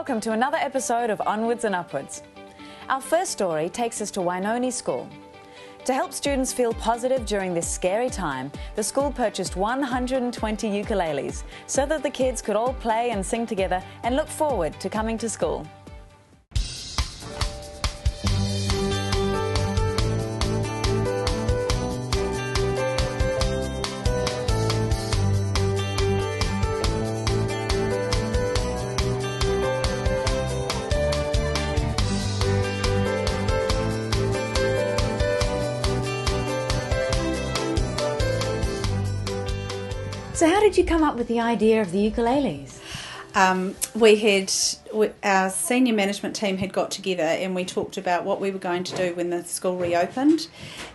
Welcome to another episode of Onwards and Upwards. Our first story takes us to Wainoni School. To help students feel positive during this scary time, the school purchased 120 ukuleles so that the kids could all play and sing together and look forward to coming to school. So how did you come up with the idea of the ukuleles? Our senior management team had got together and we talked about what we were going to do when the school reopened,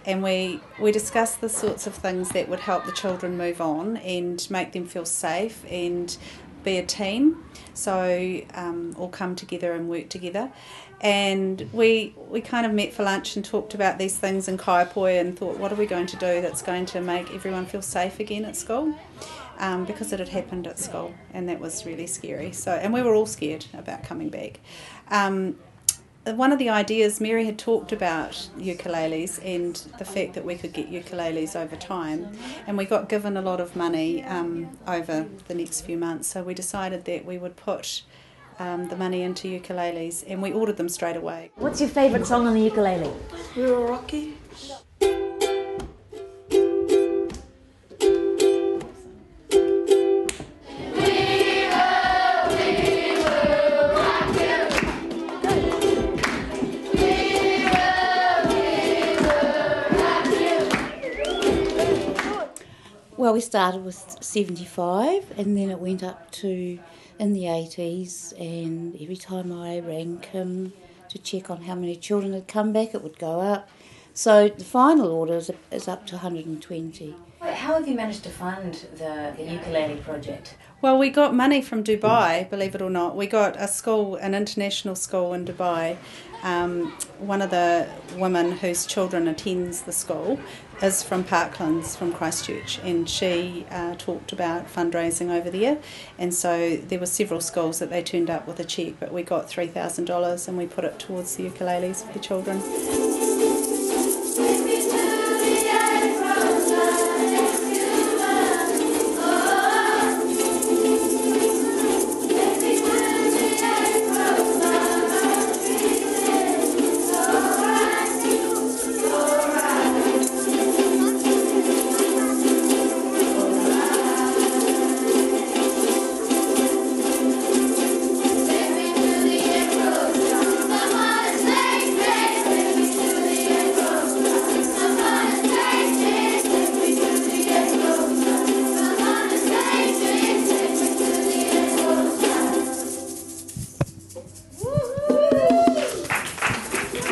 and we discussed the sorts of things that would help the children move on and make them feel safe and be a team, so all come together and work together. And we kind of met for lunch and talked about these things in Kaiapoi and thought, what are we going to do that's going to make everyone feel safe again at school? Because it had happened at school and that was really scary. And we were all scared about coming back. One of the ideas, Mary had talked about ukuleles and the fact that we could get ukuleles over time, and we got given a lot of money over the next few months, so we decided that we would put the money into ukuleles, and we ordered them straight away. What's your favourite song on the ukulele? We Were Rocky. Well, we started with 75 and then it went up to in the 80s, and every time I rang Kim to check on how many children had come back, it would go up. So the final order is up to 120. How have you managed to fund the ukulele project? Well, we got money from Dubai, believe it or not. We got an international school in Dubai. One of the women whose children attends the school is from Parklands, from Christchurch, and she talked about fundraising over there, and so there were several schools that they turned up with a cheque, but we got $3,000 and we put it towards the ukuleles for the children.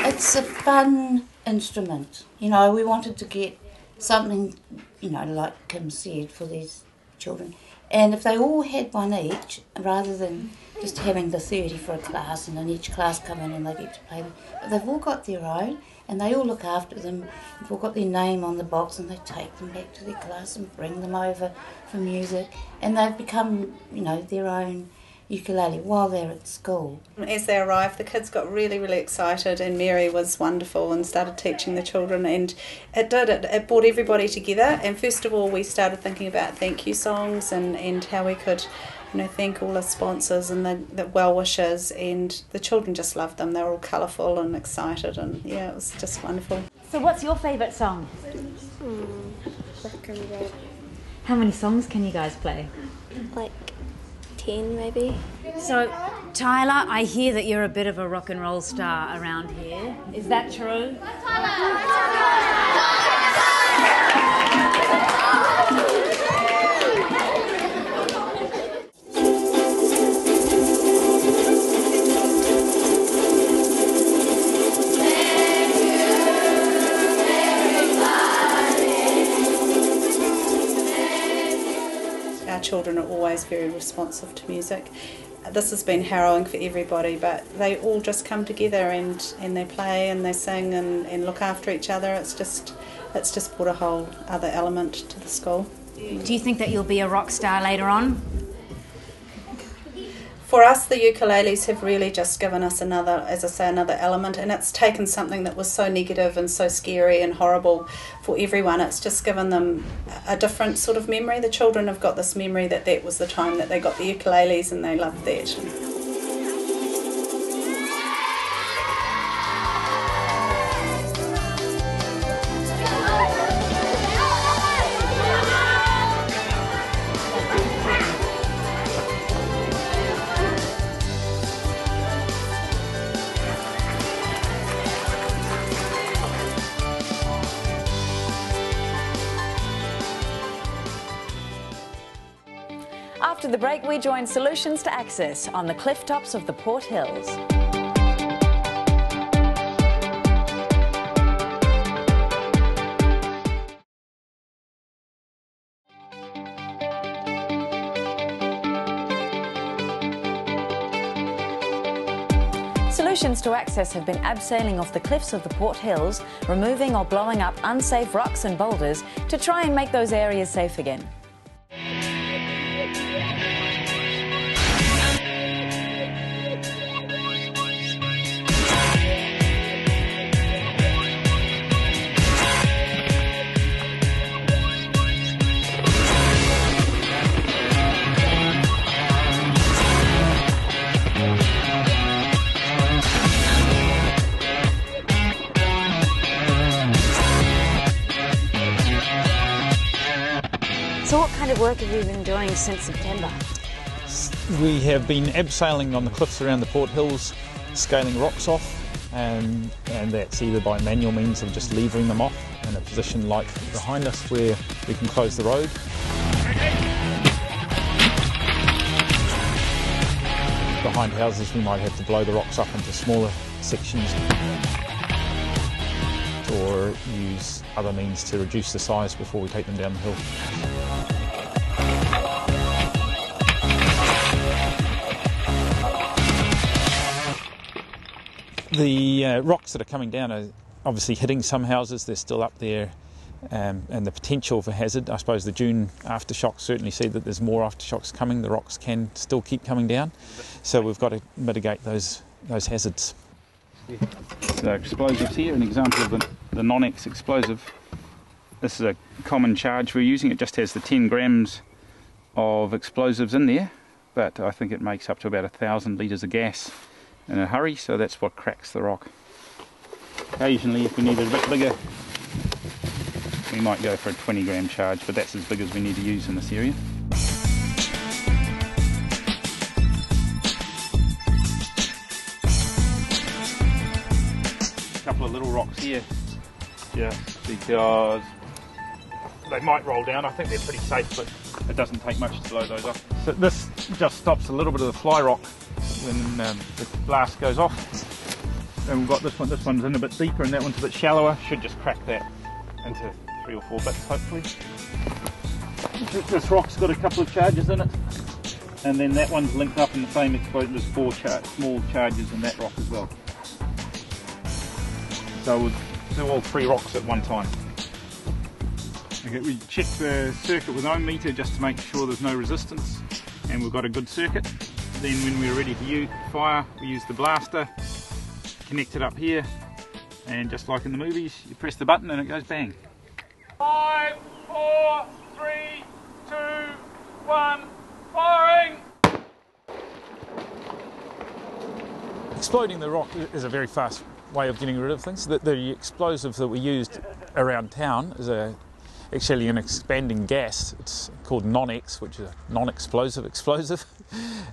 It's a fun instrument. You know, we wanted to get something, you know, like Kim said, for these children. And if they all had one each, rather than just having the 30 for a class and then each class come in and they get to play them, but they've all got their own and they all look after them. They've all got their name on the box and they take them back to their class and bring them over for music. And they've become, you know, their own ukulele while they're at school. As they arrived, the kids got really, really excited, and Mary was wonderful and started teaching the children, and it brought everybody together. And first of all, we started thinking about thank you songs and how we could, you know, thank all the sponsors and the well-wishers, and the children just loved them. They were all colourful and excited, and yeah, it was just wonderful. So what's your favourite song? Black and red. How many songs can you guys play? Like 10 maybe. So, Tyler, I hear that you're a bit of a rock and roll star around here. Is that true? Our children are always very responsive to music. This has been harrowing for everybody, but they all just come together and they play and they sing and look after each other. It's just brought a whole other element to the school. Do you think that you'll be a rock star later on? For us, the ukuleles have really just given us another, as I say, another element, and it's taken something that was so negative and so scary and horrible for everyone. It's just given them a different sort of memory. The children have got this memory that that was the time that they got the ukuleles and they loved that. After the break, we join Solutions to Access on the cliff tops of the Port Hills. Solutions to Access have been abseiling off the cliffs of the Port Hills, removing or blowing up unsafe rocks and boulders to try and make those areas safe again. So what kind of work have you been doing since September? We have been abseiling on the cliffs around the Port Hills, scaling rocks off, and that's either by manual means of just levering them off in a position like behind us where we can close the road. Behind houses we might have to blow the rocks up into smaller sections or use other means to reduce the size before we take them down the hill. The rocks that are coming down are obviously hitting some houses. They're still up there, and the potential for hazard. I suppose the June aftershocks certainly see that there's more aftershocks coming. The rocks can still keep coming down, so we've got to mitigate those hazards. So explosives here, an example of the non-X explosive. This is a common charge we're using. It just has the 10 grams of explosives in there, but I think it makes up to about 1,000 litres of gas in a hurry, so that's what cracks the rock. Occasionally, if we need it a bit bigger, we might go for a 20 gram charge, but that's as big as we need to use in this area. A couple of little rocks here, just because they might roll down. I think they're pretty safe, but it doesn't take much to blow those off. So this just stops a little bit of the fly rock when the blast goes off. And we've got this one's in a bit deeper and that one's a bit shallower. Should just crack that into 3 or 4 bits hopefully. This rock's got a couple of charges in it, and then that one's linked up in the same explosion. There's 4 small charges in that rock as well. So we'll do all 3 rocks at one time. Okay, we check the circuit with ohm meter just to make sure there's no resistance, and we've got a good circuit. Then when we're ready to fire, we use the blaster, connect it up here, and just like in the movies, you press the button and it goes bang. 5, 4, 3, 2, 1, firing! Exploding the rock is a very fast way of getting rid of things. The explosive that we used around town is actually an expanding gas. It's called non-X, which is a non-explosive explosive,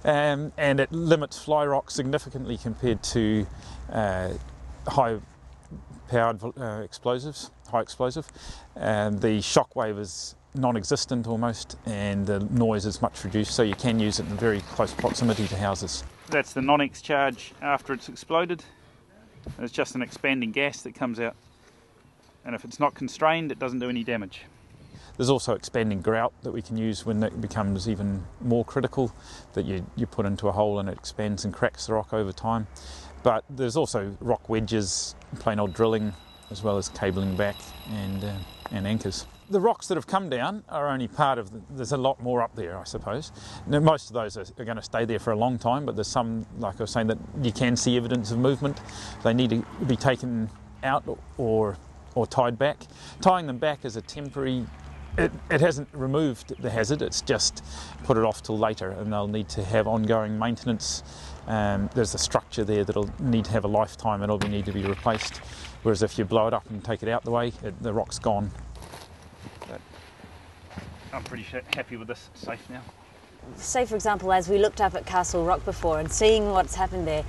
and it limits fly rock significantly compared to high-powered explosives, high explosive. And the shock wave is non-existent almost, and the noise is much reduced, so you can use it in very close proximity to houses. That's the non-X charge after it's exploded. It's just an expanding gas that comes out, and if it's not constrained, it doesn't do any damage. There's also expanding grout that we can use when it becomes even more critical, that you put into a hole and it expands and cracks the rock over time. But there's also rock wedges, plain old drilling, as well as cabling back and anchors. The rocks that have come down are only part of there's a lot more up there, I suppose. Now, most of those are going to stay there for a long time, but there's some, like I was saying, that you can see evidence of movement. They need to be taken out or tied back. Tying them back is a temporary. It hasn't removed the hazard, it's just put it off till later, and they'll need to have ongoing maintenance. There's a structure there that'll need to have a lifetime, it'll need to be replaced. Whereas if you blow it up and take it out the way, the rock's gone. But I'm pretty happy with this, safe now. Say, for example, as we looked up at Castle Rock before and seeing what's happened there,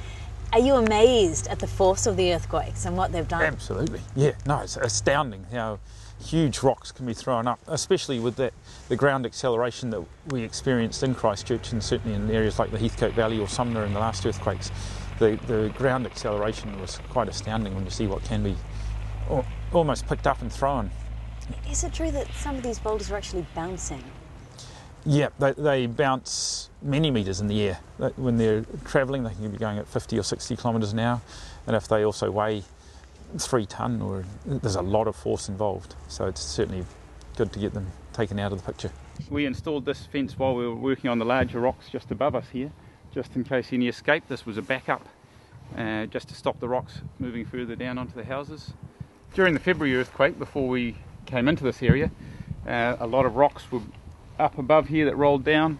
are you amazed at the force of the earthquakes and what they've done? Absolutely, yeah. No, it's astounding how huge rocks can be thrown up, especially with the ground acceleration that we experienced in Christchurch, and certainly in areas like the Heathcote Valley or Sumner in the last earthquakes. The ground acceleration was quite astounding when you see what can be almost picked up and thrown. Is it true that some of these boulders are actually bouncing? Yeah, they bounce many metres in the air. When they're travelling, they can be going at 50 or 60 kilometres an hour, and if they also weigh 3 tonne, there's a lot of force involved. So it's certainly good to get them taken out of the picture. We installed this fence while we were working on the larger rocks just above us here, just in case any escape. This was a backup, just to stop the rocks moving further down onto the houses. During the February earthquake, before we came into this area, a lot of rocks were up above here that rolled down.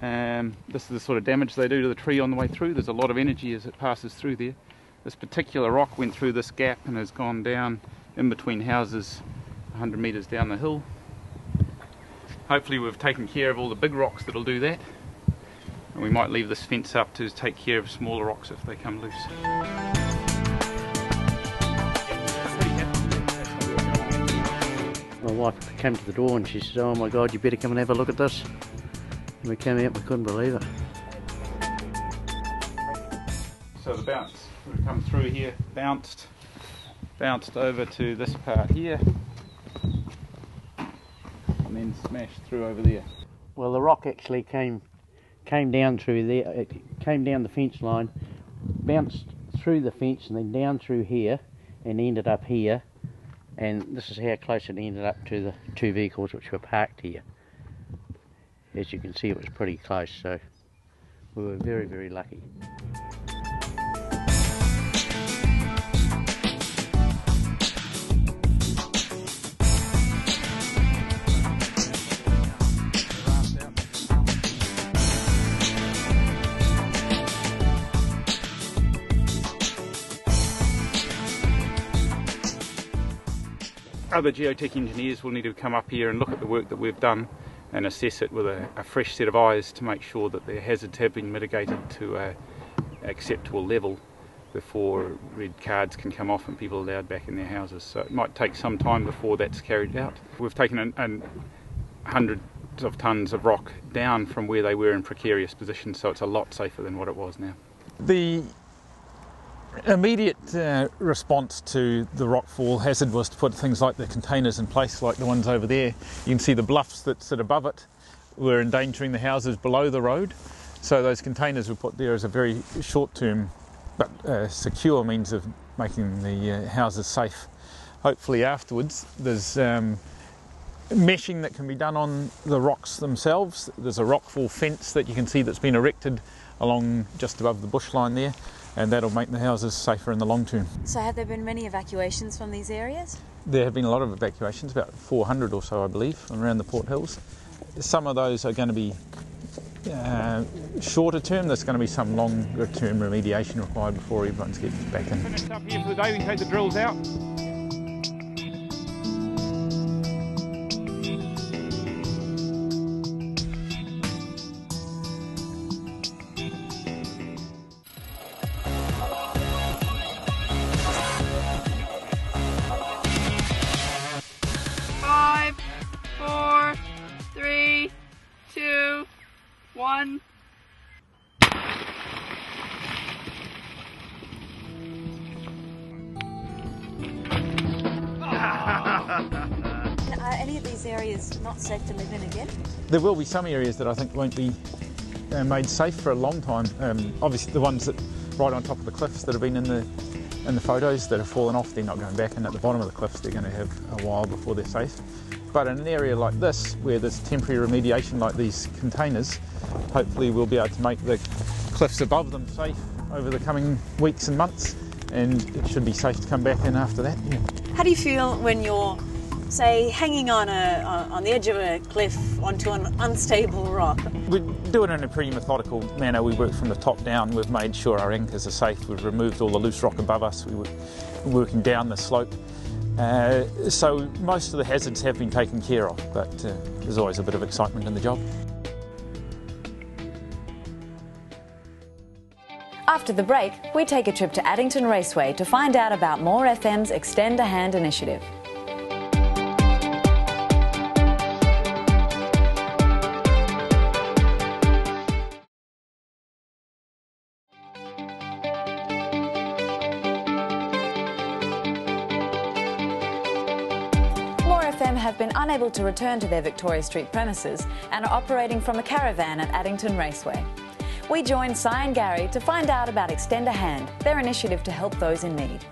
This is the sort of damage they do to the tree on the way through. There's a lot of energy as it passes through there. This particular rock went through this gap and has gone down in between houses 100 metres down the hill. Hopefully we've taken care of all the big rocks that'll do that, and we might leave this fence up to take care of smaller rocks if they come loose. My wife came to the door and she said, "Oh my God, you better come and have a look at this." And we came out, we couldn't believe it. So the bounce would have come through here, bounced over to this part here, and then smashed through over there. Well, the rock actually came down through there. It came down the fence line, bounced through the fence, and then down through here, and ended up here. And this is how close it ended up to the 2 vehicles which were parked here. As you can see, it was pretty close, so we were very, very lucky. Other geotech engineers will need to come up here and look at the work that we've done and assess it with a fresh set of eyes to make sure that the hazards have been mitigated to an acceptable level before red cards can come off and people are allowed back in their houses. So it might take some time before that's carried out. We've taken hundreds of tonnes of rock down from where they were in precarious positions, so it's a lot safer than what it was now. The immediate response to the rockfall hazard was to put things like the containers in place, like the ones over there. You can see the bluffs that sit above it were endangering the houses below the road, so those containers were put there as a very short-term but secure means of making the houses safe. Hopefully afterwards there's meshing that can be done on the rocks themselves. There's a rockfall fence that you can see that's been erected along just above the bush line there, and that'll make the houses safer in the long term. So have there been many evacuations from these areas? There have been a lot of evacuations, about 400 or so I believe, around the Port Hills. Some of those are going to be shorter term. There's going to be some longer term remediation required before everyone gets back in. Finished up here for the day, we can take the drills out. Are any of these areas not safe to live in again? There will be some areas that I think won't be made safe for a long time. Obviously the ones that right on top of the cliffs that have been in the in the photos that have fallen off, they're not going back in. At the bottom of the cliffs, they're going to have a while before they're safe. But in an area like this, where there's temporary remediation like these containers, hopefully we'll be able to make the cliffs above them safe over the coming weeks and months, and it should be safe to come back in after that. Yeah. How do you feel when you're, say, hanging on the edge of a cliff onto an unstable rock? We do it in a pretty methodical manner. We work from the top down. We've made sure our anchors are safe. We've removed all the loose rock above us. We're working down the slope. So most of the hazards have been taken care of, but there's always a bit of excitement in the job. After the break, we take a trip to Addington Raceway to find out about More FM's Extend a Hand initiative. Have been unable to return to their Victoria Street premises and are operating from a caravan at Addington Raceway. We joined Si and Gary to find out about Extend a Hand, their initiative to help those in need.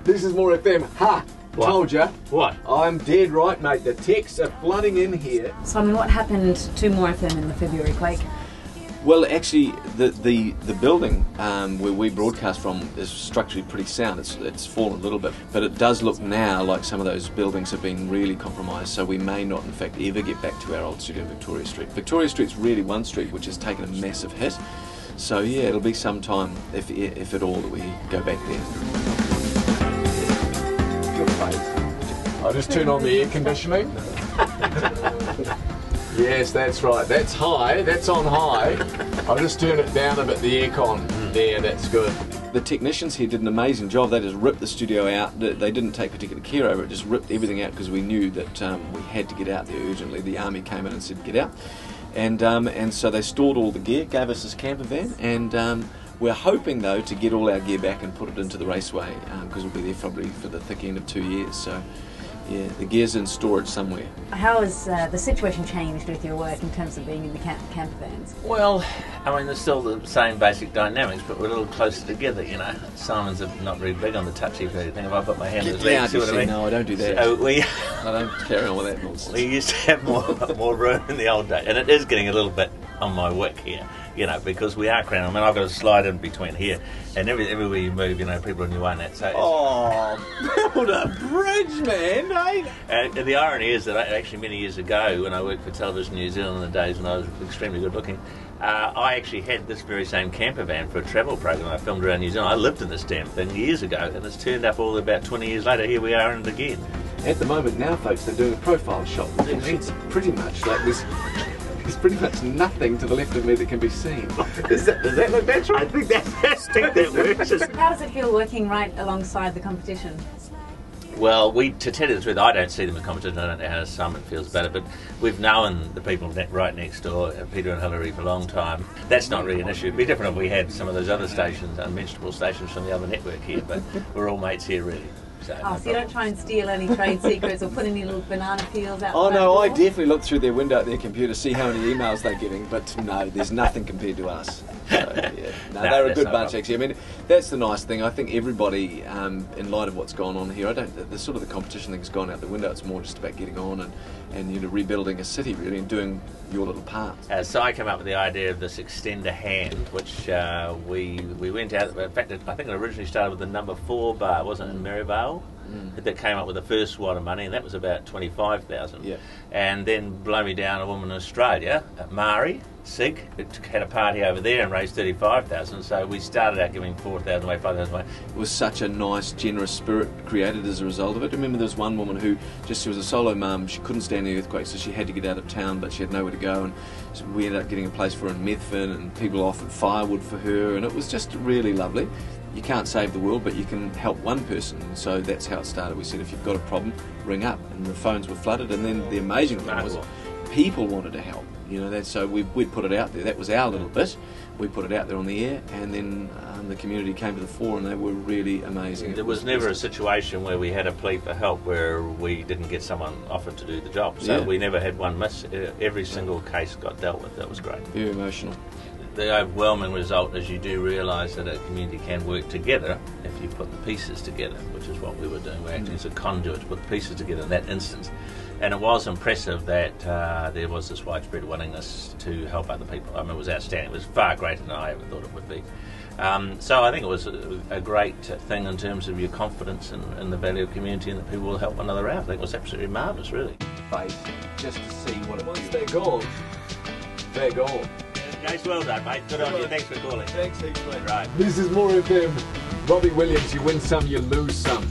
This is More FM. Ha! What? Told ya. What? I'm dead right, mate. The texts are flooding in here. Simon, what happened to More FM in the February quake? Well, actually, the building where we broadcast from is structurally pretty sound. It's fallen a little bit, but it does look now like some of those buildings have been really compromised. So we may not, in fact, ever get back to our old studio in Victoria Street. Victoria Street's really one street which has taken a massive hit. So yeah, it'll be some time, if at all, that we go back there. I'll just turn on the air conditioning. Yes, that's right. That's high. That's on high. I'll just turn it down a bit, the aircon. There, that's good. The technicians here did an amazing job. They just ripped the studio out. They didn't take particular care over it, just ripped everything out because we knew that we had to get out there urgently. The army came in and said, get out. And so they stored all the gear, gave us this camper van, and we're hoping, though, to get all our gear back and put it into the raceway, because we'll be there probably for the thick end of 2 years. So, yeah, the gear's in storage somewhere. How has the situation changed with your work in terms of being in the camper vans? Well, I mean, there's still the same basic dynamics, but we're a little closer together, you know. Simon's not very big on the touchy-feely thing. If I put my hand in his leg, see what I mean? No, I don't do that. So I don't carry on with that nonsense. We used to have more room in the old days, and it is getting a little bit on my wick here, you know, because we are crowded. I mean, I've got to slide in between here, and everywhere you move, you know, people are on your way and that. So build a bridge, man, eh? And the irony is that actually many years ago, when I worked for Television New Zealand in the days when I was extremely good looking, I actually had this very same camper van for a travel program I filmed around New Zealand. I lived in this damn thing years ago, and it's turned up all about 20 years later. Here we are in it again. At the moment now, folks, they're doing a profile shot. It's pretty much like this. There's pretty much nothing to the left of me that can be seen. Does that look natural? I think that works. How does it feel working right alongside the competition? Well, to tell you the truth, I don't see them as competition. I don't know how Simon feels about it, but we've known the people right next door, Peter and Hillary, for a long time. That's not really an issue. It'd be different if we had some of those other stations, unmentionable stations from the other network here, but we're all mates here, really. So you don't try and steal any trade secrets or put any little banana peels out? Oh no, I definitely look through their window at their computer, see how many emails they're getting, but no, there's nothing compared to us. So, yeah. No, they're a good bunch, actually. I mean, that's the nice thing. I think everybody, in light of what's gone on here, the sort of the competition thing's gone out the window. It's more just about getting on and you know, rebuilding a city, really, and doing your little part. So I came up with the idea of this Extend a Hand, which we went out. In fact, I think it originally started with the number 4 bar, wasn't it, in Maryvale? That came up with the first wad of money, and that was about 25,000. Yeah. And then blow me down, a woman in Australia, Mari Sig, had a party over there and raised 35,000. So we started out giving 4,000 away, 5,000 away. It was such a nice, generous spirit created as a result of it. I remember there was one woman who she was a solo mum. She couldn't stand the earthquake, so she had to get out of town, but she had nowhere to go. And so we ended up getting a place for her in Methven, and people offered firewood for her, and it was just really lovely. You can't save the world, but you can help one person. And so that's how it started. We said, if you've got a problem, ring up. And the phones were flooded. And then the amazing thing was people wanted to help. You know, so we'd put it out there. That was our little bit. We put it out there on the air, and then the community came to the fore, and they were really amazing. There was never a situation where we had a plea for help where we didn't get someone offered to do the job. So we never had one miss. Every single case got dealt with. That was great. Very emotional. The overwhelming result is you do realise that a community can work together if you put the pieces together, which is what we were doing. We're acting as a conduit to put the pieces together in that instance. And it was impressive that there was this widespread willingness to help other people. I mean, it was outstanding. It was far greater than I ever thought it would be. So I think it was a great thing in terms of your confidence in the value of community and that people will help one another out. I think it was absolutely marvellous, really. Just to see what it was. Once they're gone, they're gone. Jace, well done, mate. Good on you. Thanks for calling. Thanks, heaps, mate. Right. This is More FM. Robbie Williams, you win some, you lose some.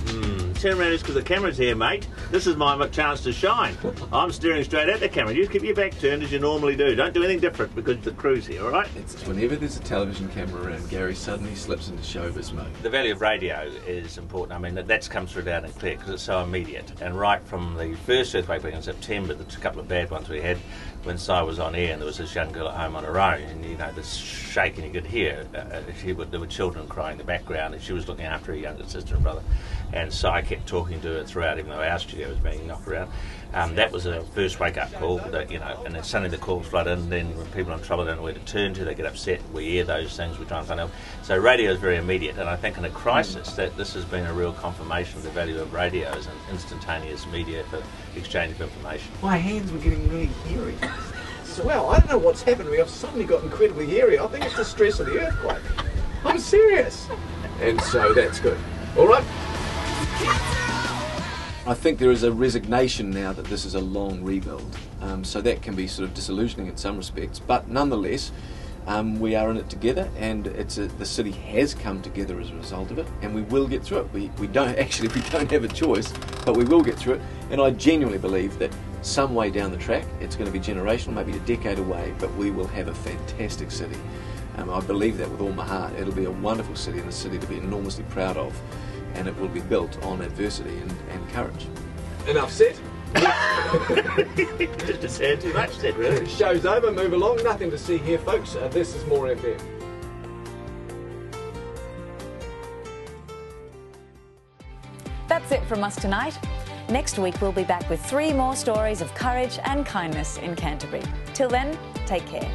Turn around because the camera's here, mate. This is my chance to shine. I'm staring straight at the camera. You keep your back turned as you normally do. Don't do anything different because the crew's here, all right? It's whenever there's a television camera around, Gary suddenly slips into showbiz mode. The value of radio is important. I mean, that's come through loud and clear because it's so immediate. And right from the first earthquake back in September, there's a couple of bad ones we had when Si was on air and there was this young girl at home on her own and, you know, this shaking you could hear. There were children crying in the background and she was looking after her younger sister and brother. And Si kept talking to her throughout, even though our studio was being knocked around. That was a first wake-up call, that, you know, and then suddenly the calls flood in. Then when people are in trouble don't know where to turn to, they get upset. We hear those things, we try and find out. So radio is very immediate, and I think in a crisis that this has been a real confirmation of the value of radio as an instantaneous media for exchange of information. My hands were getting really hairy. Well, I don't know what's happened to me. I've suddenly got incredibly hairy. I think it's the stress of the earthquake. I'm serious. And so that's good. All right. I think there is a resignation now that this is a long rebuild, so that can be sort of disillusioning in some respects, but nonetheless we are in it together, and the city has come together as a result of it, and we will get through it. We don't have a choice, but we will get through it, and I genuinely believe that some way down the track, it's going to be generational, maybe a decade away, but we will have a fantastic city. I believe that with all my heart. It'll be a wonderful city, and a city to be enormously proud of, and it will be built on adversity and courage. Enough said. Just to say too much said, really. Show's over, move along. Nothing to see here, folks. This is More FM. That's it from us tonight. Next week we'll be back with 3 more stories of courage and kindness in Canterbury. Till then, take care.